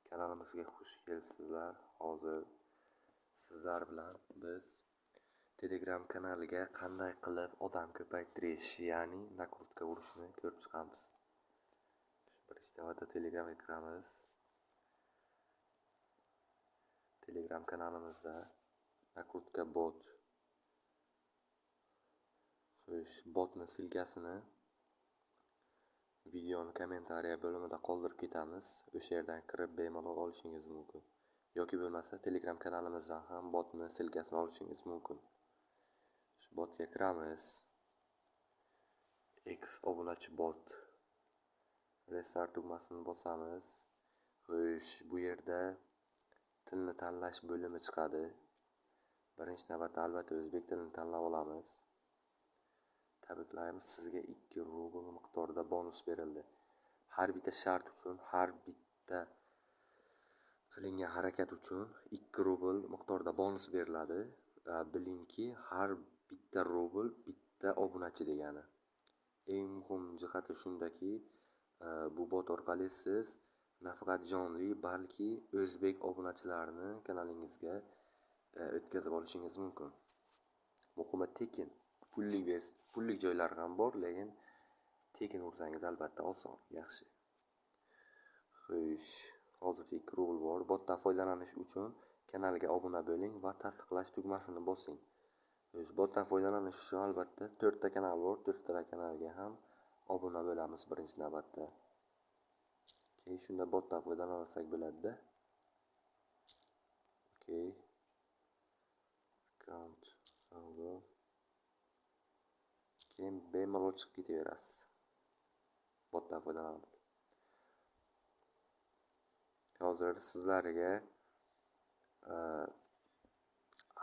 Kanalimizga xush kelibsizlar. Hozir sizlar bilan biz Telegram kanaliga qanday qilib odam ko'paytirish, ya'ni nakrutka urishni ko'rib chiqamiz. Birinchi navbatda Telegramga kiramiz. Telegram kanalimizda nakrutka bot. Botni silkasini videoni kommentariya bo'limida qoldirib ketamiz. O'sha yerdan kirib bemalol olishingiz mumkin. Yoki bo'lmasa Telegram kanalimizdan ham botni silkasini olishingiz mumkin. Shu botga kiramiz. X obunachi bot. Restart tugmasini bosamiz. Bu yerda tilni tanlash bo'limi chiqadi. Birinchi navbatda albatta o'zbek tilini tanlab olamiz. Tabriklaymiz, sizga 2 rubl miqdorida bonus berildi. Har bitta shart uchun, har bitta qilingan harakat uchun 2 rubl miqdorida bonus beriladi. Bilingki, har bitta rubl bitta obunachi degani. Eng muhim jihati shundaki, bu bot orqali siz nafaqat jonli, balki o'zbek obunachilarini kanalingizga o'tkazib olishingiz mumkin. Muhimi tekin. Pullik joylar ham bor, lekin tekin ursangiz albatta oson, yaxshi. Hozircha 2 rubl bor. Botdan foydalanish uchun kanalga obuna bo'ling va tasdiqlash tugmasini bosing. Botdan foydalanish uchun albatta 4 ta kanal bor. 4 ta kanalga ham obuna bo'lamiz birinchi navbatda. Keyin shunda botdan foydalansak bo'ladi-da. Account keyin bemalol chiqib ketaverasiz. Botdan foydalanib. Hozir sizlarga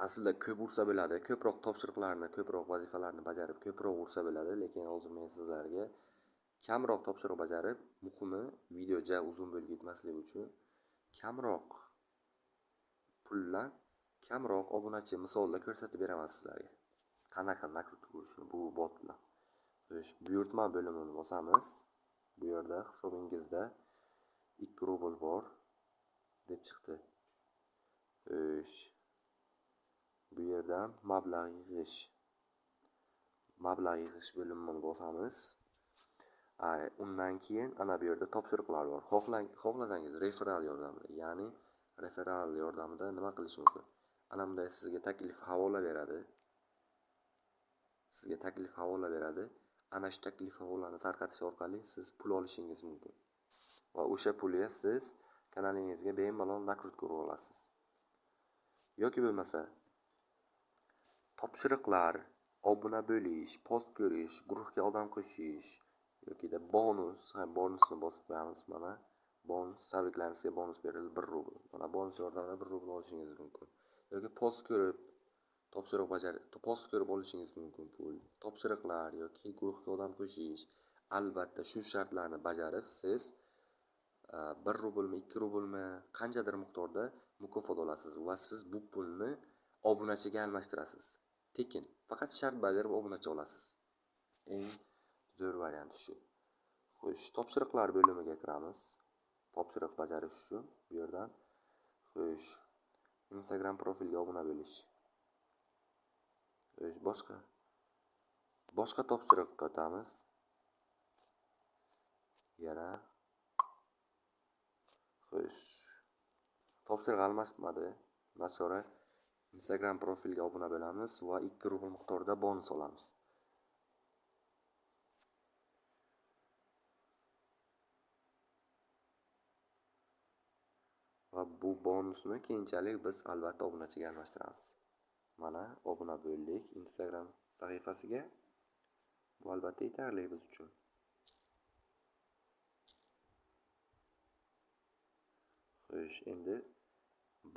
aslida ko'p ursa bo'ladi, ko'proq topshiriqlarni, ko'proq vazifalarni bajarib, ko'proq ursa bo'ladi, lekin hozir men sizlarga kamroq topshiriq bajarib, muhimi video ja uzun bo'lib ketmasligi uchun kamroq puldan kamroq obunachi misolida ko'rsatib beraman sizlarga. Qanaqa nakrutka urishni bu bot bilan. Buyurtma bo'limini bosamiz. Bu yerda hisobingizda 2 rubl bor deb chiqdi. Bu yerdan mablag' yig'ish bo'limini bosamiz. Undan keyin ana bu yerda topshiriqlar bor. Xohlasangiz referral yordamida, ya'ni referral yordamida nima qilish mumkin? Ana bunday sizga taklif havola beradi. Ana shu taklif havolani tarqatish orqali siz pul olishingiz mumkin. Va o'sha pulga siz kanalingizga bemalol nakrutka ura olasiz. Yoki bo'lmasa topshiriqlar, obuna bo'lish, post ko'rish, guruhga odam qo'shish yoki bonusni bosib qo'yamiz. Mana bonus, tabriklarimizga bonus berildi 1 rubl. Mana bonus yordamida 1 rubl olishingiz mumkin. Yoki post ko'rib olishingiz mumkin pul. Topshiriqlar yoki guruhga odam qo'shish, albatta shu shartlarni bajarib siz 1 rublmi, 2 rublmi, qanchadir miqdorda mukofot olasiz va siz bu pulni obunachiga almashtirasiz. Tekin, faqat shart bajarib obunachi olasiz. Eng zo'r variant shu. Topshiriqlar bo'limiga kiramiz. Topshiriq bajarish uchun bu yerdan Instagram profilga obuna bo'lish. Boshqa topshiriqqa o'tamiz. Yana topshiriq almashmadi. Nachora Instagram profilga obuna bo'lamiz va 2 rubl miqdorida bonus olamiz. Va bu bonusni keyinchalik biz albatta obunachiga almashtiramiz. Mana obuna bo'ldik Instagram sahifasiga. Bu albatta yetarli biz uchun. Endi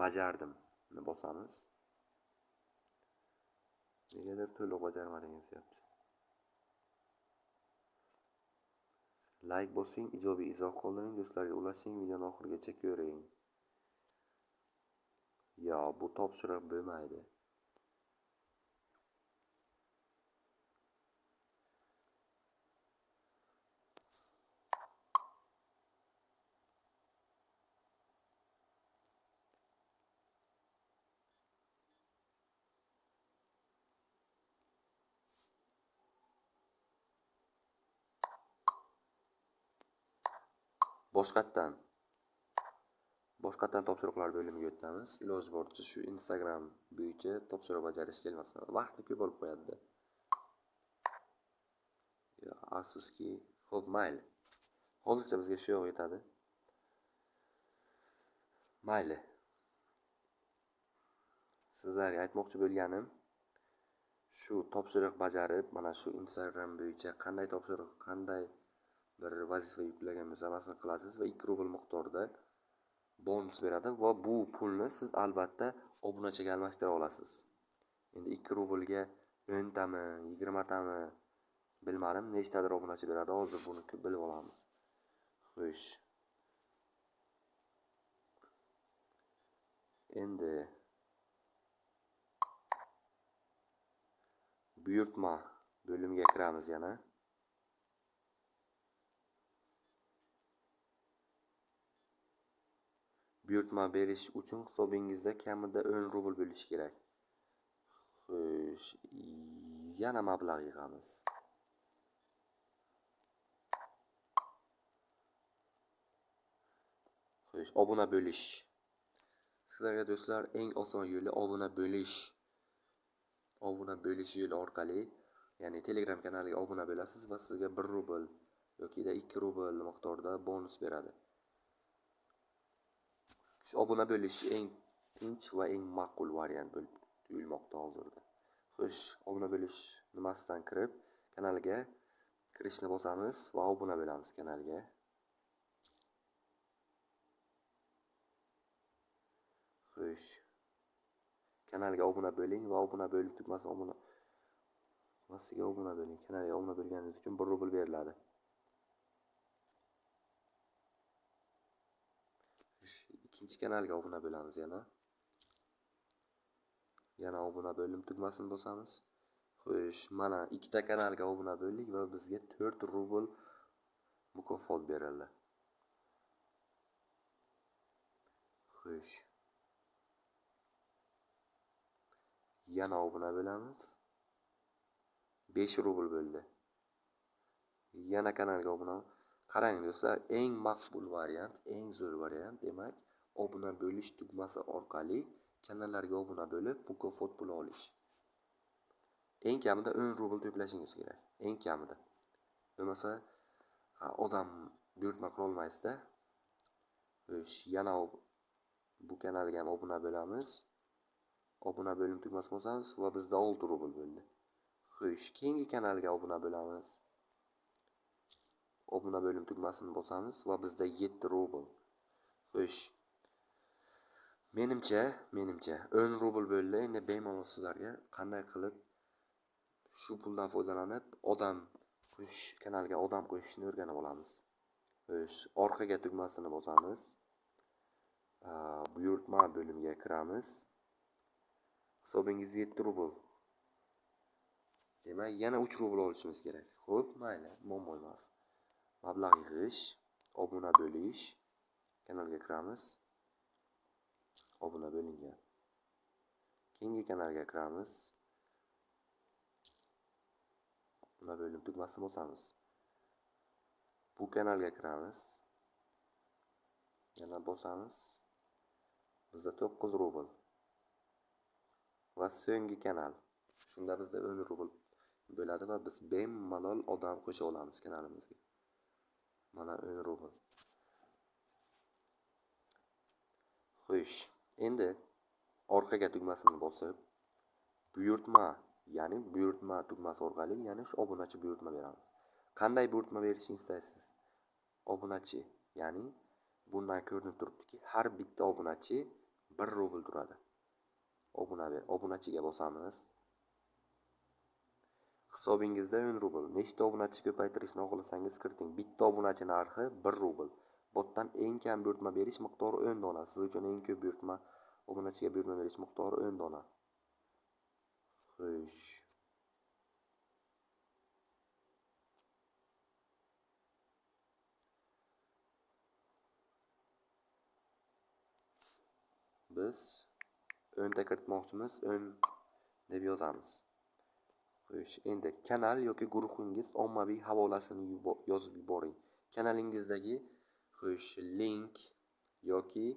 bajardim ni bosamiz. Negadir to'liq bajarmadingiz deyapti. Like bosing, ijobiy izoh qoldiring, do'stlarga ulashing, videoni oxirigacha ko'ring. Bu topshiriq bo'lmaydi. boshqatdan topshiriqlar bo'limiga o'tamiz. Iloji boricha shu Instagram bo'yicha topshiriq bajarish kelmasa, vaqtni ko'p olib qo'yadi. Afsuski, xo'p, mayli. Hozircha bizga shu yo'q yetadi. Mayli. Sizlarga aytmoqchi bo'lganim shu topshiriq bajarib, mana shu Instagram bo'yicha qanday bir vazifa yuklagan bo'lsa, hammasini qilasiz va 2 rubl miqdorida bonus beradi va bu pulni siz albatta obunachiga almashtira olasiz. Endi 2 rublga 10 tami, 20 tami bilmadim, nechtadir obunachi beradi. Hozir buni bilib olamiz. Xo'sh. Endi buyurtma bo'limiga kiramiz yana. Buyurtma berish uchun hisobingizda kamida 10 rubl bo'lishi kerak. Xo'sh, yana mablag' yig'amiz. Xo'sh, obuna bo'lish. Sizlarga do'stlar, eng oson yo'li obuna bo'lish. Obuna bo'lish yo'li orqali, ya'ni Telegram kanaliga obuna bo'lasiz va sizga 1 rubl yoki 2 rubl miqdorida bonus beradi. Shu obuna bo'lish eng tinch va eng ma'qul variant bo'lib tuyulmoqda hozirda. Xo'sh, obuna bo'lish nimasidan kirib, kanalga kirishni bosamiz va obuna bo'lamiz kanalga. Xo'sh. Kanalga obuna bo'ling va obuna bo'lib tugmasiga obuna bo'ling. Kanalga obuna bo'lganingiz uchun 1 rubl beriladi. Ikkinchi kanalga obuna bo'lamiz yana. Yana obuna bo'lim tugmasini bosamiz. Xo'sh, mana ikkita kanalga obuna bo'ldik va bizga 4 rubl mukofot berildi. Xo'sh. Yana obuna bo'lamiz. 5 rubl bo'ldi. Yana kanalga obuna. Qarang do'stlar, eng maqbul variant, eng zo'r variant, demak, obuna bo'lish tugmasi orqali kanallarga obuna bo'lib, mukofot pul olish. Eng kamida 10 rubl to'plashingiz kerak. Eng kamida. Bo'lmasa, odam buyurtma qila olmaysiz-da. Xo'sh, yana bu kanalga ham obuna bo'lamiz. Obuna bo'lim tugmasini bosamiz va bizda 6 rubl bo'ldi. Xo'sh, keyingi kanalga obuna bo'lamiz. Obuna bo'lim tugmasini bosamiz va bizda 7 rubl. Xo'sh. Menimcha 10 rubl bo'ldi. Endi bemalol sizlarga qanday qilib shu puldan foydalanib kanalga odam qo'shishni o'rganib olamiz. Xo'sh, orqaga tugmasini bosamiz. Buyurtma bo'limiga kiramiz. Hisobingiz 7 rubl. Demak, yana 3 rubl olishimiz kerak. Xo'p, mayli, muammo emas. Mablag' yig'ish, obuna bo'lish, kanalga kiramiz. Obuna bo'lingan. Keyingi kanalga kiramiz. Obuna bo'lim tugmasini bosamiz. Bu kanalga kiramiz. Yana bosamiz. Bizda 9 rubl. Va so'nggi kanal. Shunda bizda 10 rubl bo'ladi va biz bemalol odam qo'sha olamiz kanalimizga. Mana 10 rubl. Xo'sh, endi orqaga tugmasini bosib, buyurtma tugmasi orqali, ya'ni shu obunachi buyurtma beramiz. Qanday buyurtma berishni istaysiz? Obunachi, ya'ni bundan ko'rinib turibdiki, har bitta obunachi 1 rubl turadi. Obunachiga bosamiz. Hisobingizda 10 rubl. Nechta obunachi ko'paytirishni xohlasangiz kiriting. Bitta obunachi narxi 1 rubl. Botdan eng kam buyurtma berish miqdori 10 dona. Siz uchun eng ko'p obunachiga buyurtma berish miqdori 10 dona. Xo'sh. Biz 10 ta kiritmoqchimiz, 10 deb yozamiz. Xo'sh, endi kanal yoki guruhingiz ommaviy havolasini yozib yuboring. Kanalingizdagi Xo'sh, link yoki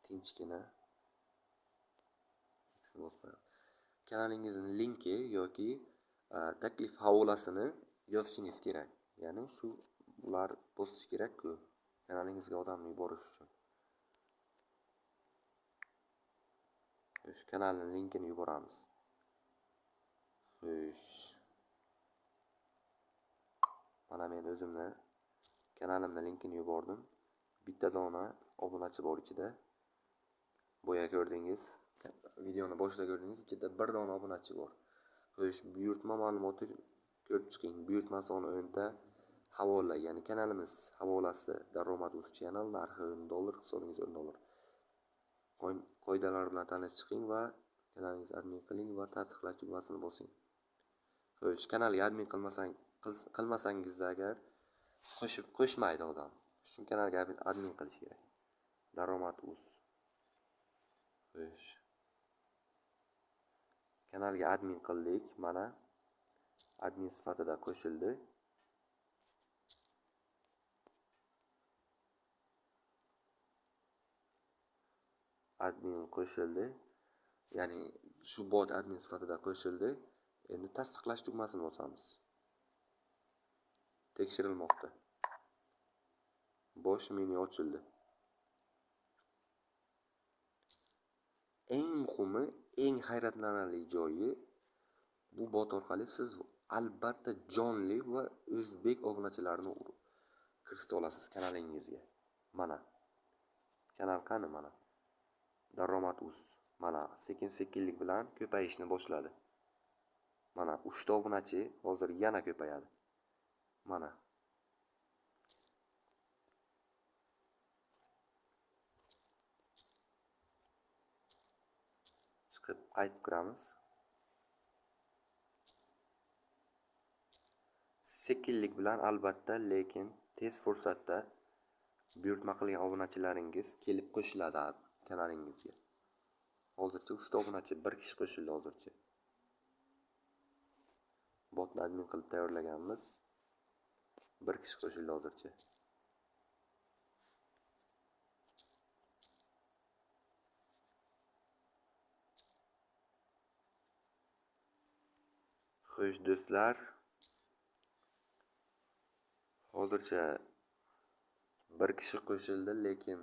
tinchgina kanalingizning linki yoki taklif havolasini yozishingiz kerak. Ya'ni shu ular bosish kerak-ku kanalingizga odamni yuborish uchun. Shu kanalning linkini yuboramiz. Xo'sh. Mana men o'zimni kanalimning linkini yubordim. Bitta dona obunachi bor ichida. Boya ko'rdingiz, videoni boshida ko'rdingiz, ichida bir dona obunachi bor. Xo'sh, buyurtma ma'lumoti ko'rib chiqing. Buyurtma soni o'nta, havola, ya'ni kanalimiz havolasi Daromad.uz channel, narxi $10, hisobingiz $10. Qoidalar bilan tanishib chiqing va kanalingizni admin qiling va tasdiqlash tugmasini bosing. Xo'sh, kanalga admin qilmasangiz agar qo'shmaydi odam. Shu kanalga admin qilish kerak. Daromad.uz. Xo'sh. Kanalga admin qildik. Mana admin sifatida qo'shildi. Admin qo'shildi. Ya'ni shu bot admin sifatida qo'shildi. Endi tasdiqlash tugmasini bosamiz. Tekshirilmoqda. Bosh menyu ochildi. Eng muhimi, eng hayratlanarli joyi, bu bot orqali siz albatta jonli va o'zbek obunachilarini kiritib olasiz kanalingizga. Mana. Kanal qani mana. Daromad.uz. Mana sekin-sekinlik bilan ko'payishni boshladi. Mana 3 ta obunachi hozir yana ko'payadi. Mana. Chiqib qaytib kiramiz. Sekinlik bilan albatta, lekin tez fursatda buyurtma qilgan obunachilaringiz kelib qo'shiladi kanalingizga. Hozircha 3 ta obunachi, 1 kishi qo'shildi hozircha. Botni admin qilib tayyorlaganmiz. 1 kishi qo'shildi hozircha. Xo'sh do'stlar, hozircha 1 kishi qo'shildi, lekin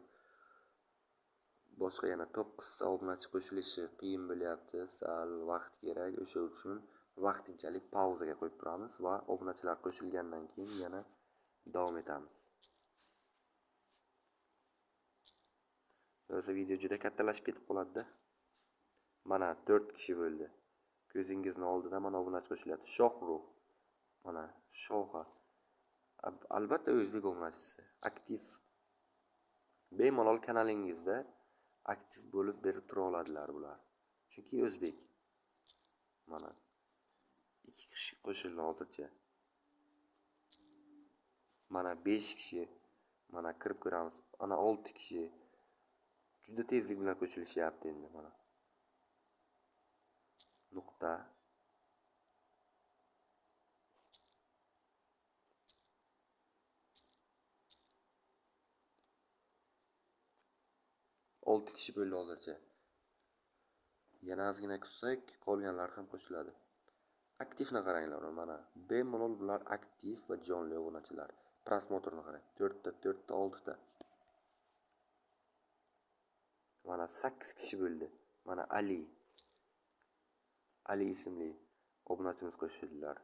boshqa yana 9 ta obunachi qo'shilishi qiyin bo'lyapti. Sal vaqt kerak, o'sha uchun vaqtinchalik pauzaga qo'yib turamiz va obunachilar qo'shilgandan keyin yana davom etamiz. O'zi video juda kattalashib ketib qoladi-da. Mana 4 kishi bo'ldi. Ko'zingizning oldida mana obunachi qo'shilyapti. Shohrux. Mana Shoha. Albatta o'zbek obunachisi, aktiv. Bemalol kanalingizda aktiv bo'lib berib tura oladilar bular. Chunki o'zbek. Mana 2 kishi qo'shildi hozircha. Mana 5 kishi. Mana kirib ko'ramiz. Ana 6 kishi. Juda tezlik bilan qo'shilishyapti endi mana. Nuqta. Olti kishi bo'ldi hozircha. Yana ozgina kutsak, qolganlar ham qo'shiladi. Aktivni qaranglar mana. Bemalol bular aktiv va jonli obunachilar. Prosmotrni qarang. 4 ta, 6 ta. Mana 8 kishi bo'ldi. Mana Ali ismli obunachimiz qo'shildilar.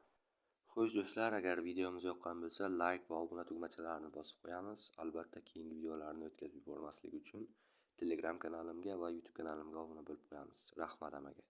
Xo'sh do'stlar, agar videomiz yoqqan bo'lsa, like va obuna tugmachalarini bosib qo'yamiz. Albatta keyingi videolarni o'tkazib yubormaslik uchun Telegram kanalimga va YouTube kanalimga obuna bo'lib qo'yamiz. Rahmat amaga.